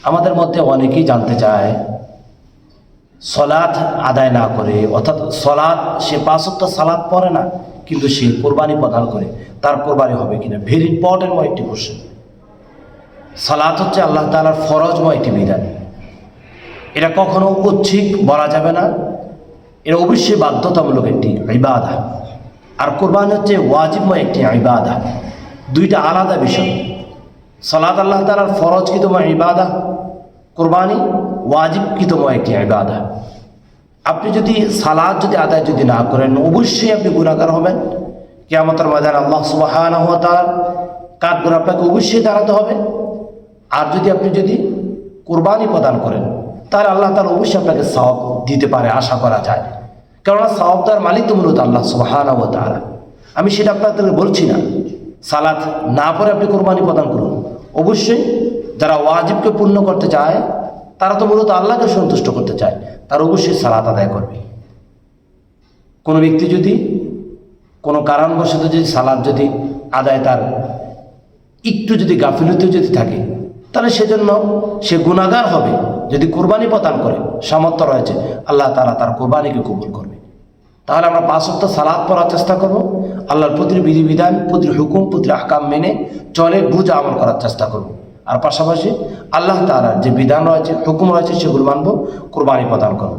আমাদের মধ্যে অনেকেই জানতে চায় সলাৎ আদায় না করে, অর্থাৎ সলাৎ সে 5 ওয়াক্ত সালাত পড়ে না, কিন্তু সে কোরবানি প্রদান করে, তার কোরবানি হবে কিনা। ভেরি ইম্পর্টেন্ট একটি কোশ্চেন। সালাত হচ্ছে আল্লাহ তাআলার ফরজময় একটি বিধান। এটা কখনো ঐচ্ছিক বলা যাবে না, এটা অবশ্যই বাধ্যতামূলক একটি ইবাদত। আর কোরবানি হচ্ছে ওয়াজিবময় একটি ইবাদত। দুইটা আলাদা বিষয়। সালাত আল্লাহ তাআলার ফরজকৃতময় ইবাদত, কোরবানি ওয়াজিবকৃতময় একটি ইবাদত। আপনি যদি সালাত আদায় না করেন, অবশ্যই আপনি গুনাহগার হবেন। কিয়ামতের ময়দানে আল্লাহ সুবহানাহু ওয়া তাআলার কাঠগড়ায় আপনাকে অবশ্যই দাঁড়াতে হবে। আর আপনি কোরবানি প্রদান করেন, তাহলে আল্লাহ তাআলা অবশ্যই আপনাকে সওয়াব দিতে পারে, আশা করা যায়। কেননা সওয়াব দেওয়ার মালিক তো মূলত আল্লাহ সুবহানাহু ওয়া তাআলা। আমি সেটা আপনাদেরকে বলছি না সালাত না পড়ে আপনি কোরবানি প্রদান করুন। অবশ্যই যারা ওয়াজিবকে পূর্ণ করতে চায়, তারা তো মূলত আল্লাহকে সন্তুষ্ট করতে চায়, তারা অবশ্যই সালাত আদায় করবে। কোনো ব্যক্তি কোনো কারণবশত সালাত আদায় তার একটু গাফিলতি থাকে, তাহলে সেজন্য সে গুনাহগার হবে। যদি কোরবানি প্রদান করে, সামর্থ্য রয়েছে, আল্লাহ তাআলা তার কোরবানিকে কবুল করবে। তাহলে আমরা 5 ওয়াক্ত সালাত পড়ার চেষ্টা করব, আল্লাহর প্রতিটি বিধিবিধান, প্রতিটি হুকুম, প্রতিটি আহকাম মেনে চলে বুঝে আমল করার চেষ্টা করব। আর পাশাপাশি আল্লাহ তাআলার যে বিধান রয়েছে, হুকুম রয়েছে, সেগুলো মানব, কোরবানি প্রদান করব।